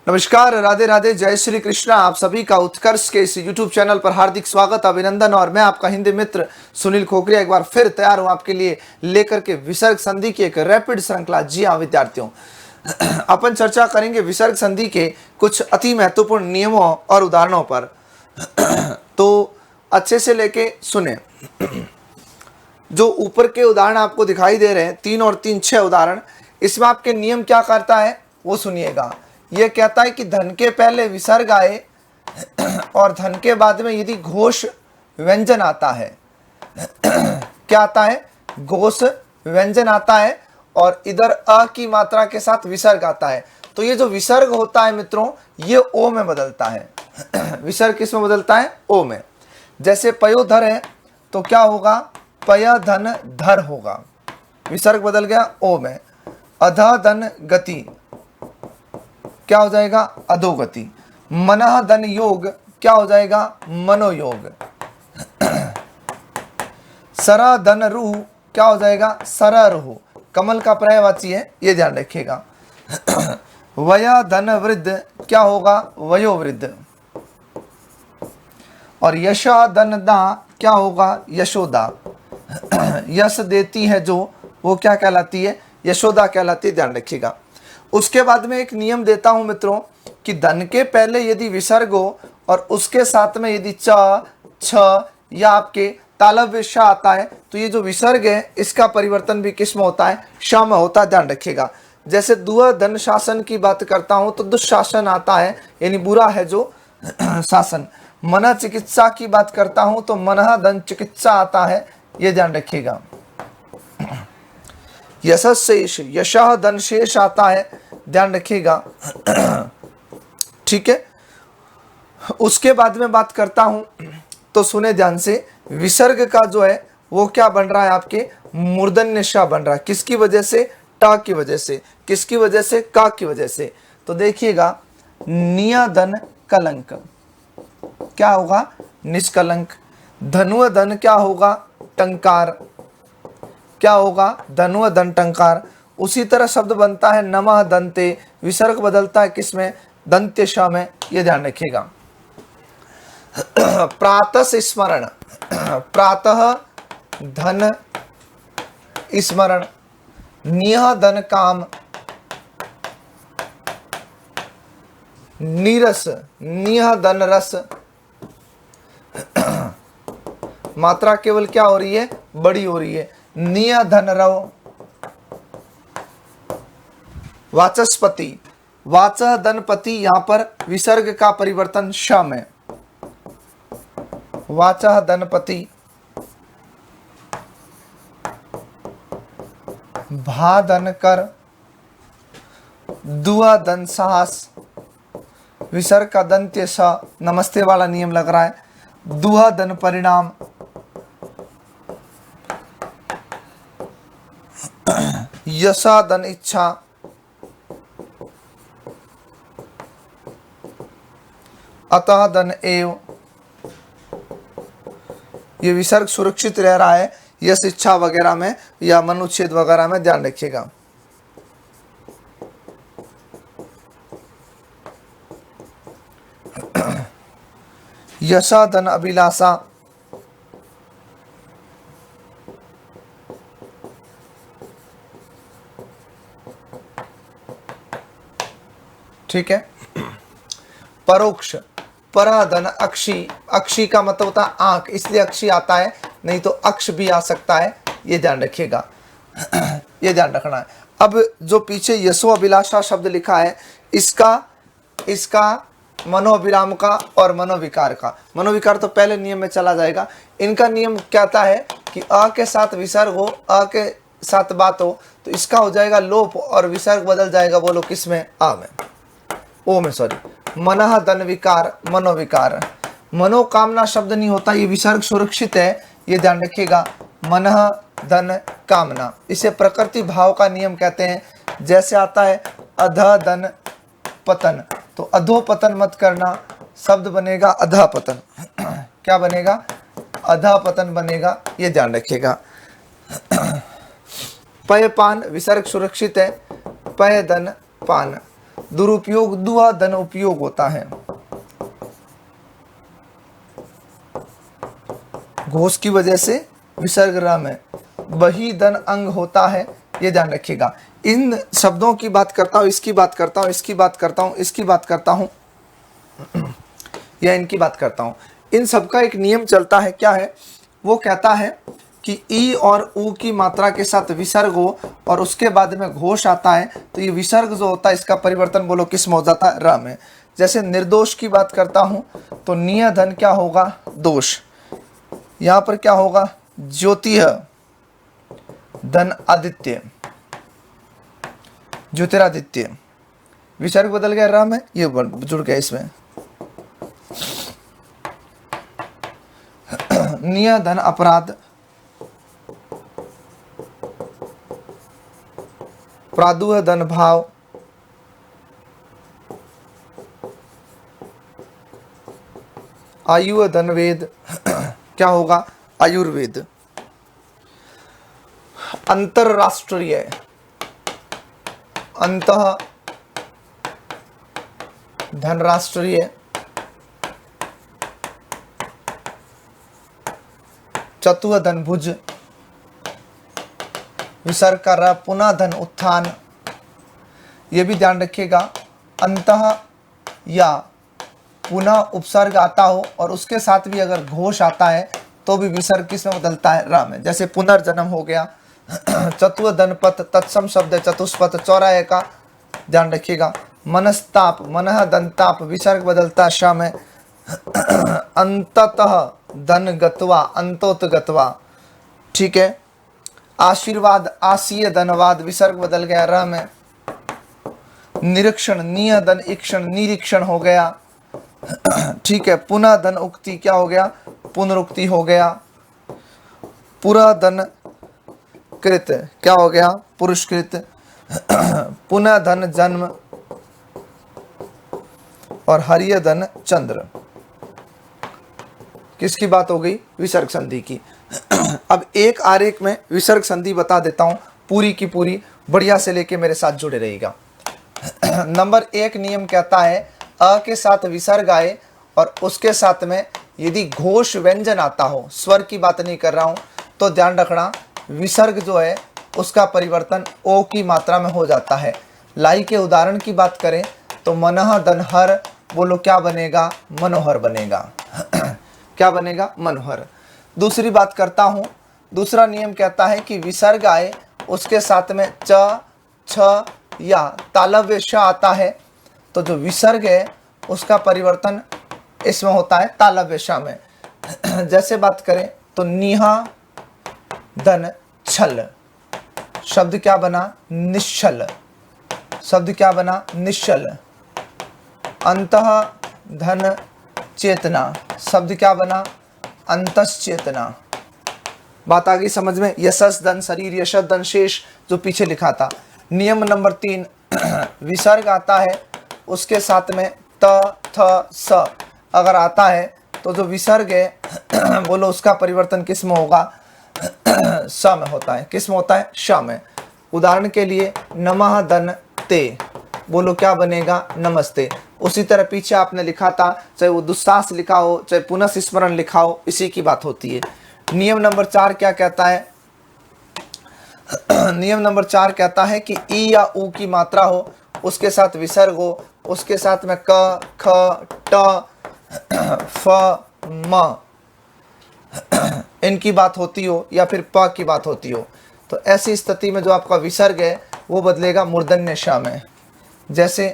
नमस्कार, राधे राधे, जय श्री कृष्णा। आप सभी का उत्कर्ष के इस YouTube चैनल पर हार्दिक स्वागत, अभिनंदन। और मैं आपका हिंदी मित्र सुनील खोखरिया एक बार फिर तैयार हूं आपके लिए लेकर के विसर्ग संधि की एक रैपिड श्रृंखला। जी हाँ विद्यार्थियों, अपन चर्चा करेंगे विसर्ग संधि के कुछ अति महत्वपूर्ण नियमों और उदाहरणों पर। तो अच्छे से लेके सुने। जो ऊपर के उदाहरण आपको दिखाई दे रहे हैं, 3 और 3 6 उदाहरण, इसमें आपके नियम क्या करता है वो सुनिएगा। यह कहता है कि धन के पहले विसर्ग आए और धन के बाद में यदि घोष व्यंजन आता है, क्या आता है? घोष व्यंजन आता है और इधर अ की मात्रा के साथ विसर्ग आता है, तो ये जो विसर्ग होता है मित्रों, ये ओ में बदलता है। विसर्ग किस में बदलता है? ओ में। जैसे पयोधर है तो क्या होगा? पय धन धर होगा, विसर्ग बदल गया ओ में। अध धन गति, क्या हो जाएगा? अधोगति। मनः धन योग, क्या हो जाएगा? मनोयोग। सर धन रूह, क्या हो जाएगा? सररूह। कमल का पर्यायवाची है, ये ध्यान रखिएगा। वय धन वृद्ध, क्या होगा? वयोवृद्ध। और यश धन दा, क्या होगा? यशोदा। यश देती है जो, वो क्या कहलाती है? यशोदा कहलाती है, ध्यान रखिएगा। उसके बाद में एक नियम देता हूं मित्रों कि धन के पहले यदि विसर्ग हो और उसके साथ में यदि च, छ या आपके तालव्य श आता है, तो ये जो विसर्ग है इसका परिवर्तन भी किस में होता है? श में होता है, ध्यान रखिएगा। जैसे दुह धन शासन की बात करता हूं तो दुशासन आता है, यानी बुरा है जो शासन। मन चिकित्सा की बात करता हूं तो मनः धन चिकित्सा आता है, ये ध्यान रखिएगा। यशशेष, यशः धन शेष आता है, ध्यान रखिएगा। ठीक है। उसके बाद में बात करता हूं तो सुने ध्यान से, विसर्ग का जो है वो क्या बन रहा है? आपके मूर्धन्य श बन रहा है। किसकी वजह से? ट की वजह से। किसकी वजह से? का की वजह से। तो देखिएगा, नियधन कलंक, क्या होगा? निष्कलंक। धनुव धन, क्या होगा? टंकार, क्या होगा? धनुव धन टंकार। उसी तरह शब्द बनता है नमः दंते, विसर्ग बदलता है किसमें? दंत्य श में, ये ध्यान रखिएगा। प्रातः स्मरण, प्रातः धन स्मरण। नियह धन काम, नीरस, नियह धन रस। मात्रा केवल क्या हो रही है? बड़ी हो रही है। निय धन रव। वाचस्पति, वाच धनपति, यहां पर विसर्ग का परिवर्तन श में। वाच धनपति। भा धन कर, दुआ धन साहस, विसर्ग का दंत्य स, नमस्ते वाला नियम लग रहा है। दुहा धन परिणाम। यशा धन इच्छा। अतः धन एव। ये विसर्ग सुरक्षित रह रहा है यश इच्छा वगैरह में या मनुच्छेद वगैरह में, ध्यान रखिएगा। यशा धन अभिलाषा। ठीक है। परोक्ष, पर धन अक्षी। अक्षी का मतलब होता है आंख, इसलिए अक्षी आता है, नहीं तो अक्ष भी आ सकता है, ये ध्यान रखिएगा। ये ध्यान रखना है। अब जो पीछे यशो अभिलाषा शब्द लिखा है, इसका मनोविराम का और मनोविकार का। मनोविकार तो पहले नियम में चला जाएगा। इनका नियम कहता है कि अ के साथ विसर्ग हो, अ के साथ बात हो, तो इसका हो जाएगा लोप और विसर्ग बदल जाएगा, बोलो किस में? आ में, ओ में, सॉरी। मनः धन विकार, मनोविकार। मनोकामना शब्द नहीं होता, ये विसर्ग सुरक्षित है, ये ध्यान रखिएगा। मनः धन कामना, इसे प्रकृति भाव का नियम कहते हैं। जैसे आता है अध धन पतन, तो अधोपतन मत करना, शब्द बनेगा अधपतन। क्या बनेगा? अधपतन बनेगा, ये ध्यान रखिएगा। पय पान, विसर्ग सुरक्षित है। पय धन पान, दुरुपयोग दुआ धन उपयोग होता है। घोष की वजह से विसर्ग र में वही धन अंग होता है, ये ध्यान रखिएगा। इन शब्दों की बात करता हूँ, इसकी बात करता हूँ, इसकी बात करता हूँ, इसकी बात करता हूँ या इनकी बात करता हूँ। इन सबका एक नियम चलता है, क्या है वो कहता है कि ई और ऊ की मात्रा के साथ विसर्ग हो और उसके बाद में घोष आता है तो ये विसर्ग जो होता है इसका परिवर्तन बोलो किस में हो जाता है, र में। जैसे निर्दोष की बात करता हूँ तो निय धन क्या होगा, दोष। यहाँ पर क्या होगा, ज्योतिः धन आदित्य, ज्योतिरादित्य। विसर्ग बदल गया र में, ये जुड़ गया इसमें। निय धन अपराध, प्रादुः धन भाव, आयु धन वेद, क्या होगा, आयुर्वेद। अंतरराष्ट्रीय, अंतः धनराष्ट्रीय, चतुः धन भुज, विसर्ग का र, पुनः धन उत्थान। ये भी ध्यान रखिएगा, अंतः या पुनः उपसर्ग आता हो और उसके साथ भी अगर घोष आता है तो भी विसर्ग किस में बदलता है, र में। जैसे पुनर्जन्म हो गया। चतुः धन पथ, तत्सम शब्द है चतुष्पथ, चौराहे का ध्यान रखिएगा। मनस्ताप, मनः दंताप, विसर्ग बदलता है श में। अंततः धन गत्वा, अंतोत गत्वा, ठीक है। आशीर्वाद, आसीय धनवाद, विसर्ग बदल गया र में। निरीक्षण, निय धन इक्षण, निरीक्षण हो गया, ठीक है। पुनः धन उक्ति, क्या हो गया, पुनरुक्ति हो गया। पुरा धन कृत, क्या हो गया, पुरुषकृत। पुनः धन जन्म और हरिय धन चंद्र। किसकी बात हो गई, विसर्ग संधि की। अब एक आरेख में विसर्ग संधि बता देता हूं पूरी की पूरी, बढ़िया से लेके मेरे साथ जुड़े रहिएगा। नंबर 1 नियम कहता है अ के साथ विसर्ग आए और उसके साथ में यदि घोष व्यंजन आता हो, स्वर की बात नहीं कर रहा हूं, तो ध्यान रखना विसर्ग जो है उसका परिवर्तन ओ की मात्रा में हो जाता है। लाई के उदाहरण की बात करें तो मनः धन हर, बोलो क्या बनेगा, मनोहर बनेगा। क्या बनेगा, मनोहर। दूसरी बात करता हूं, दूसरा नियम कहता है कि विसर्ग आए उसके साथ में च, छ या तालव्य श आता है तो जो विसर्ग है उसका परिवर्तन इसमें होता है तालव्य श में। जैसे बात करें तो निहा धन छल, शब्द क्या बना, निश्चल, शब्द क्या बना, निश्चल। अंतः धन चेतना, शब्द क्या बना, अंतश्चेतना। बात आ गई समझ में। यशस धन शरीर, यशस धन शेष, जो पीछे लिखा था। नियम नंबर 3, विसर्ग आता है उसके साथ में त, थ, स अगर आता है तो जो विसर्ग है बोलो उसका परिवर्तन किस में होगा, स में होता है। किस में होता है, श में। उदाहरण के लिए नमः धन ते, बोलो क्या बनेगा, नमस्ते। उसी तरह पीछे आपने लिखा था, चाहे वो दुस्साहस लिखा हो चाहे पुनः स्मरण लिखा हो, इसी की बात होती है। नियम नंबर 4 क्या कहता है, नियम नंबर 4 कहता है कि ई या ऊ की मात्रा हो, उसके साथ विसर्ग हो, उसके साथ में क, ख, ट, फ, म इनकी बात होती हो या फिर प की बात होती हो, तो ऐसी स्थिति में जो आपका विसर्ग है वो बदलेगा मूर्धन्य श में। जैसे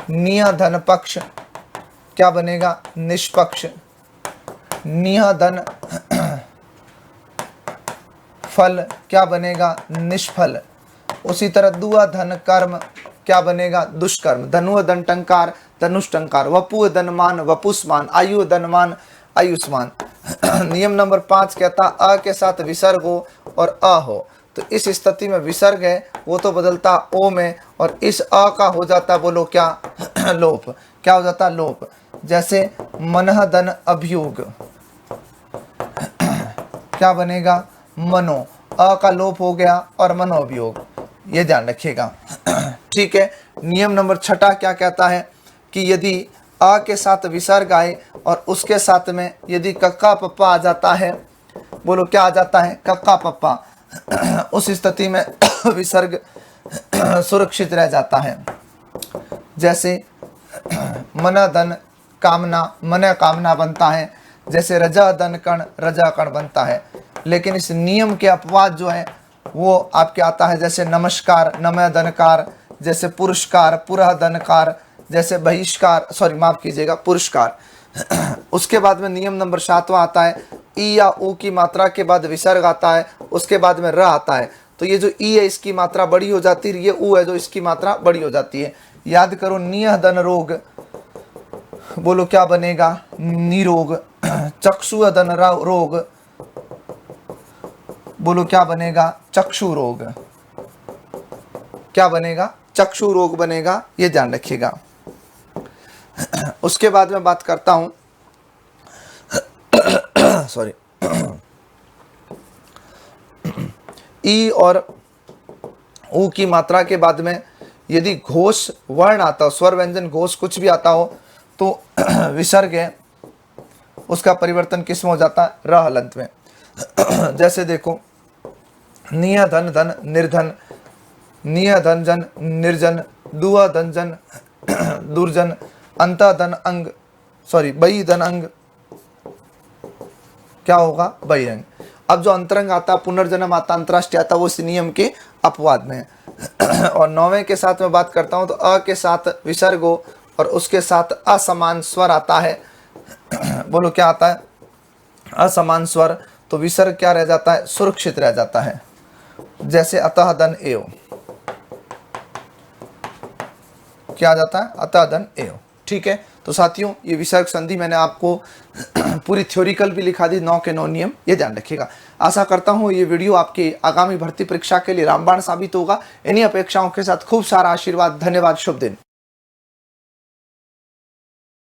निय धन पक्ष, क्या बनेगा, निष्पक्ष। निय धन फल, क्या बनेगा, निष्फल। उसी तरह दुआ धन कर्म, क्या बनेगा, दुष्कर्म। धनुः धन टंकार, धनुष्टंकार। वपुः धन मान, वपुष्मान। आयु धन मान, आयुष्मान। नियम नंबर 5 कहता अ के साथ विसर्ग हो और अ हो, तो इस स्थिति में विसर्ग है वो तो बदलता ओ में और इस अ का हो जाता, बोलो क्या, लोप। क्या हो जाता, लोप। जैसे मनः धन अभियोग, क्या बनेगा, मनो। अ का लोप हो गया और मनोअभियोग, ये ध्यान रखिएगा। ठीक है। नियम नंबर 6 क्या कहता है कि यदि अ के साथ विसर्ग आए और उसके साथ में यदि कक्का पप्पा आ जाता है, बोलो क्या आ जाता है, कक्का पप्पा, उस स्थिति में विसर्ग सुरक्षित रह जाता है। जैसे मन धन कामना, मन कामना बनता है, जैसे रजा धन कण, रजा कण बनता है। लेकिन इस नियम के अपवाद जो है वो आपके आता है, जैसे नमस्कार, नमय धनकार, जैसे पुरस्कार, पुरः धनकार, जैसे बहिष्कार, सॉरी माफ कीजिएगा, पुरस्कार। उसके बाद में नियम नंबर 7वां आता है, ई या ऊ की मात्रा के बाद विसर्ग आता है, उसके बाद में र आता है। तो ये जो ई है इसकी मात्रा बड़ी हो जाती है, ये ऊ है जो इसकी मात्रा बड़ी हो जाती है। याद करो, नियह धन रोग, बोलो क्या बनेगा, निरोग। चक्षु धन रोग, बोलो क्या बनेगा, चक्षु रोग। क्या बनेगा, चक्षु रोग बनेगा, ये ध्यान रखिएगा। उसके बाद में बात करता हूं सॉरी, ई और ऊ की मात्रा के बाद में यदि घोष वर्ण आता हो, स्वर व्यंजन घोष कुछ भी आता हो, तो विसर्ग है उसका परिवर्तन किस में हो जाता है, र हलंत में। जैसे देखो, निय धन धन निर्धन, निय धन जन निर्जन, दुआ धन जन दुर्जन, अंत धन अंग, सॉरी बई धन अंग, क्या होगा, बहिरंग। अब जो अंतरंग आता, पुनर्जन्म आता, अंतरराष्ट्रीय आता, वो इस नियम के अपवाद में है। और 9वें के साथ में बात करता हूं तो अ के साथ विसर्ग हो और उसके साथ असमान स्वर आता है, बोलो क्या आता है, असमान स्वर, तो विसर्ग क्या रह जाता है, सुरक्षित रह जाता है। जैसे अतः धन एव, क्या आ जाता है, अतः धन एव। ठीक है, तो साथियों ये विसर्ग संधि मैंने आपको पूरी थ्योरिकल भी लिखा दी, 9 के 9 नियम, ये ध्यान रखिएगा। आशा करता हूँ ये वीडियो आपकी आगामी भर्ती परीक्षा के लिए रामबाण साबित होगा। इन्हीं अपेक्षाओं के साथ खूब सारा आशीर्वाद, धन्यवाद, शुभ दिन।